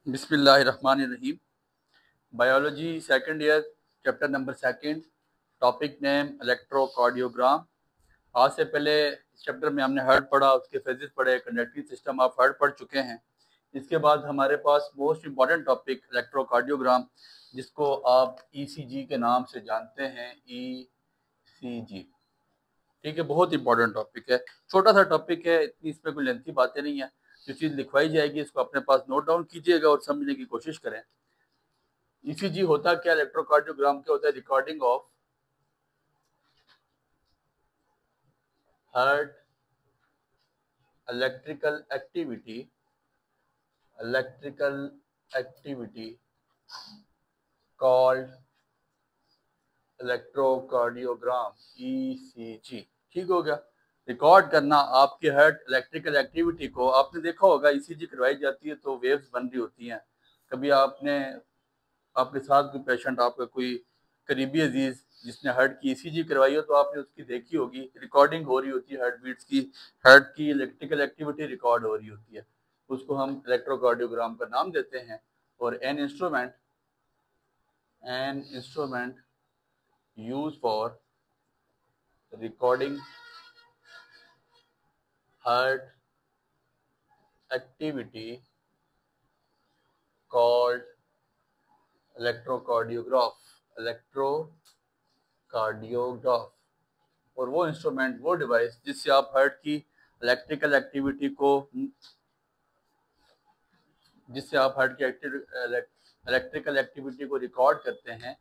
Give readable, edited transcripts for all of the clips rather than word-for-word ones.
बिस्मिल्लाहिर्रहमानिर्रहीम। Biology second year, chapter number second, topic name electrocardiogram. आज से पहले इस चैप्टर में हमने हार्ट पढ़ा, उसके फेजेस पढ़े, कंडक्टिंग सिस्टम ऑफ हार्ट पढ़ चुके हैं। इसके बाद हमारे पास मोस्ट इम्पॉर्टेंट टॉपिक इलेक्ट्रोकार्डियोग्राम, जिसको आप ईसीजी के नाम से जानते हैं। ईसीजी, ठीक है, बहुत इंपॉर्टेंट टॉपिक है। छोटा सा टॉपिक है, इतनी इसमें कोई लेंथी बातें नहीं है। जो चीज़ लिखवाई जाएगी इसको अपने पास नोट डाउन कीजिएगा और समझने की कोशिश करें। ईसीजी होता क्या, इलेक्ट्रोकार्डियोग्राम क्या होता है? Recording of heart electrical activity called electrocardiogram, ECG. ठीक हो गया। रिकॉर्ड करना आपके हार्ट इलेक्ट्रिकल एक्टिविटी को। आपने देखा होगा ईसीजी करवाई जाती है तो वेव्स बन रही होती हैं। कभी आपके साथ कोई पेशेंट, आपका कोई करीबी अजीज जिसने हार्ट की ईसीजी करवाई हो तो आपने उसकी देखी होगी, रिकॉर्डिंग हो रही होती है हार्ट बीट्स की, हार्ट की इलेक्ट्रिकल एक्टिविटी रिकॉर्ड हो रही होती है। उसको हम इलेक्ट्रोकार्डियोग्राम का नाम देते हैं। और an instrument use for recording heart activity called electrocardiograph. और वो इंस्ट्रूमेंट, वो डिवाइस जिससे आप हार्ट की इलेक्ट्रिकल एक्टिविटी को रिकॉर्ड करते हैं,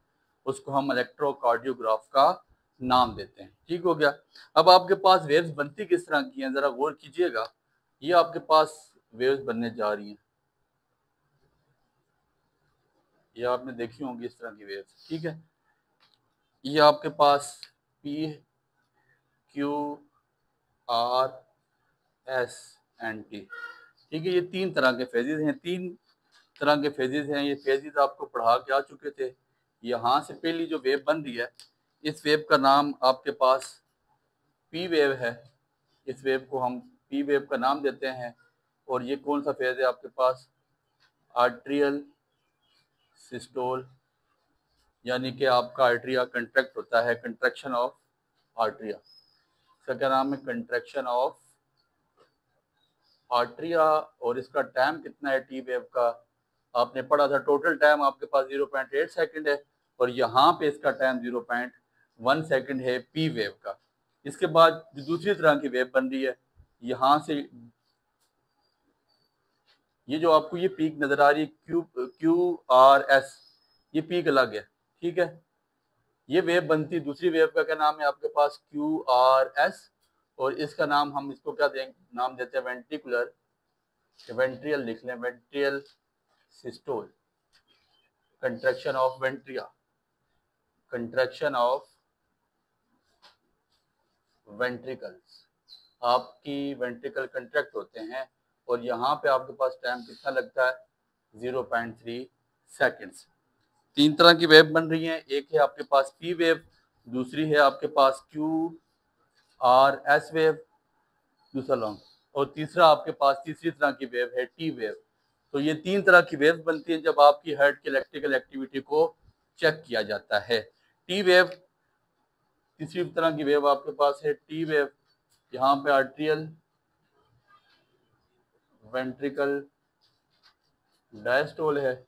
उसको हम इलेक्ट्रोकार्डियोग्राफ का नाम देते हैं। ठीक हो गया। अब आपके पास वेव्स बनती किस तरह की हैं, जरा गौर कीजिएगा। ये आपके पास वेव्स बनने जा रही हैं, ये आपने देखी होंगी इस तरह की वेव्स। ठीक है, ये आपके पास P Q R S N T. ठीक है, ये तीन तरह के फेजेस हैं, ये फेजेस आपको पढ़ा के आ चुके थे। यहाँ से पहली जो वेव बन रही है, इस वेव का नाम आपके पास पी वेव है। इस वेव को हम पी वेव का नाम देते हैं। और ये कौन सा फेज है आपके पास? आर्ट्रियल सिस्टोल, यानी कि आपका आर्ट्रिया कंट्रैक्ट होता है, कंट्रैक्शन ऑफ आर्ट्रिया। इसका क्या नाम है? Contraction of atria. और इसका टाइम कितना है टी वेव का? आपने पढ़ा था टोटल टाइम आपके पास 0.8 सेकंड है, और यहाँ पे इसका टाइम 0.1 सेकंड है पी वेव का। इसके बाद जो दूसरी तरह की वेव बन रही है, यहाँ से ये जो आपको ये पीक नजर आ रही है QRS, ये पीक अलग है। ठीक है, ये वेव बनती, दूसरी वेव का क्या नाम है आपके पास? QRS। और इसका नाम हम इसको क्या देंगे? नाम देते हैं वेंट्रियल लिख लें, वेंट्रियल सिस्टोल, कंट्रैक्शन ऑफ वेंट्रिकल्स। आपकी वेंट्रिकल कंट्रैक्ट होते हैं, और यहाँ पे आपके पास टाइम कितना लगता है? 0.3 सेकेंड्स। तीन तरह की वेव बन रही हैं, एक है आपके पास पी वेव, दूसरी है आपके पास QRS वेव, दूसरा लॉन्ग, और तीसरा आपके पास तीसरी तरह की वेव है टी वेव। तो ये तीन तरह की वेव बनती हैं जब आपकी हार्ट की इलेक्ट्रिकल एक्टिविटी को चेक किया जाता है। टी वेव, तीसरी तरह की वेव आपके पास है टी वेव। यहाँ पे आर्ट्रियल वेंट्रिकल डायस्टोल है,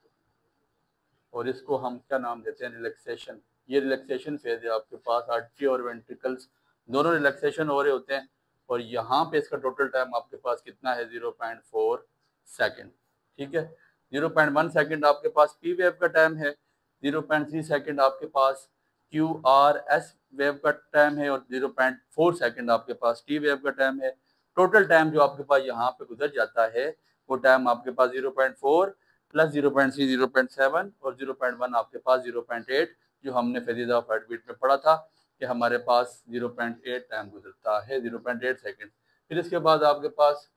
और इसको हम क्या नाम देते हैं? रिलैक्सेशन। ये रिलैक्सेशन फेज है आपके पास, आर्टरी और वेंट्रिकल्स दोनों रिलैक्सेशन हो रहे होते हैं। और यहाँ पे इसका टोटल टाइम आपके पास कितना है? 0.4 सेकेंड। ठीक है, 0.1 सेकेंड आपके पास पी वेव का टाइम है, 0.3 सेकेंड आपके पास QRS वेव का टाइम है, और 0.4 सेकेंड आपके पास टी वेव का टाइम है। टोटल टाइम जो आपके पास यहाँ पे गुजर जाता है, वो टाइम आपके पास 0.4 प्लस 0.3 0.7 और 0.1 आपके पास 0.8, जो हमने फेजेस ऑफ हार्ट बीट में पढ़ा था कि हमारे पास 0.8 टाइम गुजरता है, 0.8 सेकेंड। फिर इसके बाद आपके पास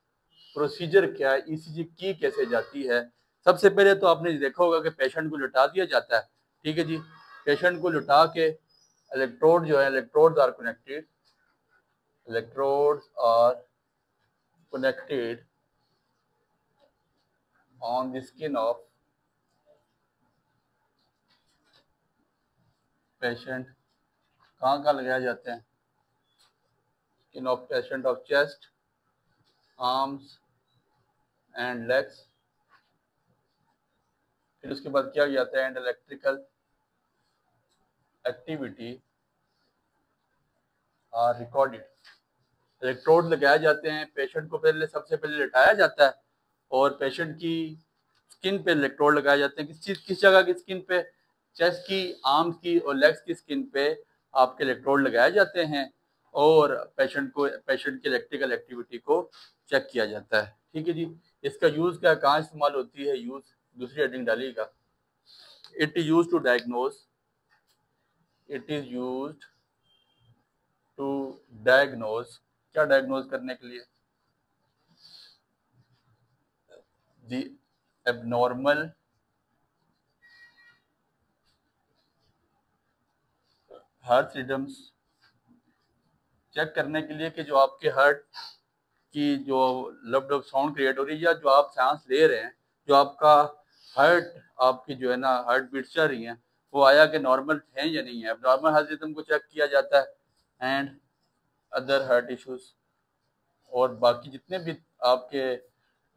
प्रोसीजर क्या है, ईसीजी की कैसे जाती है? सबसे पहले तो आपने देखा होगा कि पेशेंट को लिटा दिया जाता है। ठीक है जी, पेशेंट को लिटा के इलेक्ट्रोड जो है, electrodes are connected on the skin of patient कहाँ कहाँ लगाए जाते हैं? Skin of patient of chest, arms and legs. फिर उसके बाद क्या जाता है? And electrical activity are recorded. Electrode लगाए जाते हैं, पेशेंट को पहले सबसे पहले लेटाया जाता है और पेशेंट की स्किन पे इलेक्ट्रोड लगाए जाते हैं। किस जगह की स्किन पे? चेस्ट की, आर्म्स की और लेग्स की स्किन पे आपके इलेक्ट्रोड लगाए जाते हैं और पेशेंट की इलेक्ट्रिकल एक्टिविटी को चेक किया जाता है। ठीक है जी। इसका यूज क्या, कहाँ इस्तेमाल होती है? यूज दूसरी हेडिंग डालिएगा। It is use to diagnose, it is use to diagnose, क्या डायग्नोज करने के लिए? The abnormal heart rhythms, check करने के लिए कि जो आपके हार्ट की जो लब्ड ऑफ साउंड क्रिएट हो रही है या जो आप सांस ले रहे हैं, जो आपका हार्ट, आपकी जो है ना हार्ट बीट्स चल रही हैं, वो आया कि नॉर्मल है या नहीं है। अब नॉर्मल हार्ट रिदम को चेक किया जाता है एंड अदर हार्ट इश्यूज, और बाकी जितने भी आपके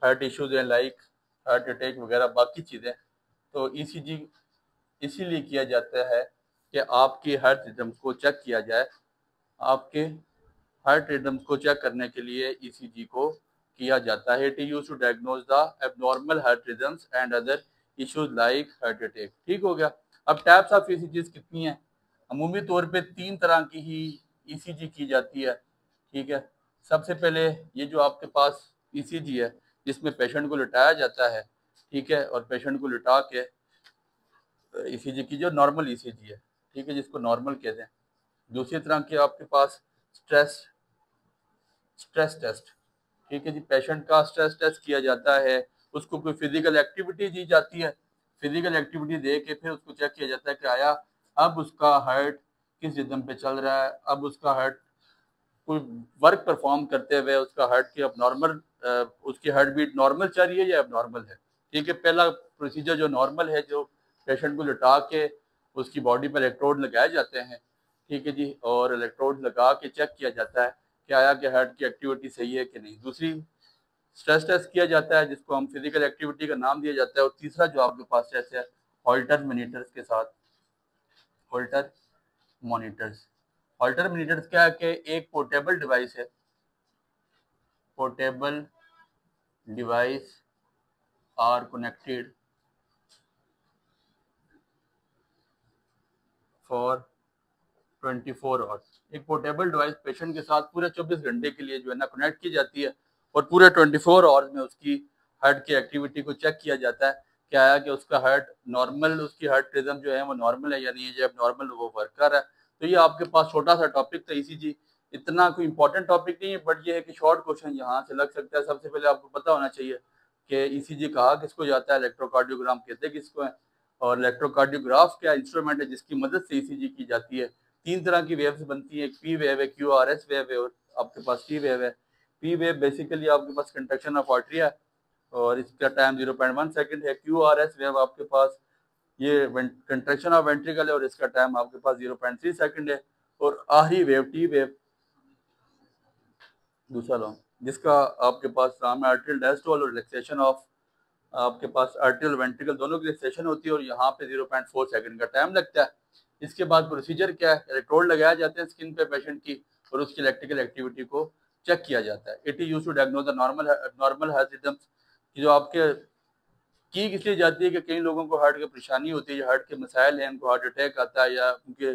हार्ट इश्यूज हैं लाइक हार्ट अटैक वगैरह बाकी चीज़ें, तो ईसीजी इसीलिए किया जाता है कि आपकी हार्ट रिदम को चेक किया जाए। आपके हार्ट रिदम्स को चेक करने के लिए ईसीजी को किया जाता है। It is used to diagnose the abnormal heart rhythms and other issues like heart attack. ठीक हो गया। अब टाइप्स ऑफ ईसीजीज कितनी हैं? अमूमी तौर पे 3 तरह की ही ईसीजी की जाती है। ठीक है। सबसे पहले ये जो आपके पास ईसीजी है जिसमें पेशेंट को लिटाया जाता है, ठीक है, और पेशेंट को लिटा के ईसीजी की जो नॉर्मल ईसीजी है, ठीक है, जिसको नॉर्मल कहते हैं। दूसरी तरह की आपके पास स्ट्रेस टेस्ट, ठीक है जी, पेशेंट का स्ट्रेस टेस्ट किया जाता है, उसको कोई फिजिकल एक्टिविटी दी जाती है, फिजिकल एक्टिविटी दे के फिर उसको चेक किया जाता है कि आया अब उसका हार्ट किस रिदम पे चल रहा है, अब उसका हार्ट कोई वर्क परफॉर्म करते हुए उसका हार्ट की अब नॉर्मल, उसकी हार्ट बीट नॉर्मल चल रही है या अब नॉर्मल है। ठीक है। पहला प्रोसीजर जो नॉर्मल है, जो पेशेंट को लिटा के उसकी बॉडी पर इलेक्ट्रोड लगाए जाते हैं, ठीक है जी, और इलेक्ट्रोड लगा के चेक किया जाता है कि आया कि हार्ट की एक्टिविटी सही है कि नहीं। दूसरी स्ट्रेस टेस्ट किया जाता है जिसको हम फिजिकल एक्टिविटी का नाम दिया जाता है। और तीसरा जो आपके पास टेस्ट है हॉल्टर मॉनिटर्स के साथ, हॉल्टर मॉनिटर्स। हॉल्टर मॉनिटर्स क्या है कि एक पोर्टेबल डिवाइस है, portable device are connected for 24 hours. एक पोर्टेबल डिवाइस पेशेंट के साथ पूरे 24 घंटे के लिए जो है ना कनेक्ट की जाती है और पूरे 24 आवर्स में उसकी हार्ट की एक्टिविटी को चेक किया जाता है क्या है कि उसका हार्ट नॉर्मल, उसकी हार्ट रिदम जो है वो नॉर्मल है या नहीं है, जब नॉर्मल वो वर्क कर रहा है। तो ये आपके पास छोटा सा टॉपिक था ईसीजी, इतना कोई इंपॉर्टेंट टॉपिक नहीं है, बट ये है कि शॉर्ट क्वेश्चन यहाँ से लग सकता है। सबसे पहले आपको पता होना चाहिए कि ईसीजी कहा किसको जाता है, इलेक्ट्रोकार्डियोग्राम कहते हैं किसको है, और इलेक्ट्रोकार्डियोग्राफ क्या इंस्ट्रूमेंट है जिसकी मदद से ईसीजी की जाती है। 3 तरह की वेव्स बनती है, एक पी वेव है, क्यूआरएस वेव है और आपके पास टी वेव है। पी वेव बेसिकली आपके पास कंट्रक्शन ऑफ आर्टरी है और इसका टाइम 0.1 सेकंड है। क्यूआरएस वेव आपके पास ये कंट्रक्शन ऑफ वेंट्रिकल है और इसका टाइम आपके पास 0.3 सेकंड है। और आखिरी वेव टी वेव दूसरा लॉन्ग, जिसका आपके पास नाम है आर्टरियल डायस्टोल और रिलैक्सेशन ऑफ, आपके पास आर्टरियल वेंट्रिकल दोनों की रिलैक्सेशन होती है और यहाँ पे 0.4 सेकंड का टाइम लगता है। इसके बाद प्रोसीजर क्या है, इलेक्ट्रोड लगाए जाते हैं स्किन पे पेशेंट की और उसकी इलेक्ट्रिकल एक्टिविटी को चेक किया जाता है। It is used to diagnose the normal heart rhythms. जो आपके की इसलिए जाती है कि कई लोगों को हार्ट की परेशानी होती है, हार्ट के मसाइल हैं, उनको हार्ट अटैक आता है या उनके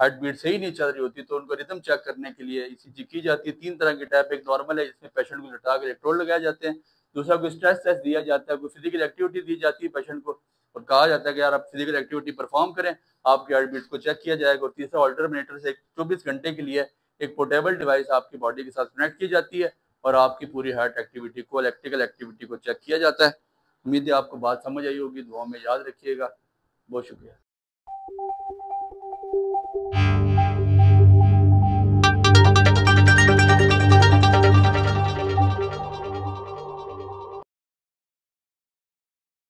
हार्ट बीट सही नहीं चल रही होती, तो उनको रिदम चेक करने के लिए ईसीजी की जाती है। 3 तरह की टाइप, एक नॉर्मल है जिसमें पेशेंट को लिटा के इलेक्ट्रोड लगाए जाते हैं, दूसरा कोई स्ट्रेस टेस्ट दिया जाता है, कोई फिजिकल एक्टिविटी दी जाती है पेशेंट को और कहा जाता है कि यार आप फिजिकल एक्टिविटी परफॉर्म करें, आपकी हार्ट बीट को चेक किया जाएगा। और तीसरा अल्टरनेटर से 24 घंटे के लिए एक पोर्टेबल डिवाइस आपकी बॉडी के साथ कनेक्ट की जाती है और आपकी पूरी हार्ट एक्टिविटी को, इलेक्ट्रिकल एक्टिविटी को चेक किया जाता है। उम्मीद है आपको बात समझ आई होगी, दुआ में याद रखिएगा। बहुत शुक्रिया।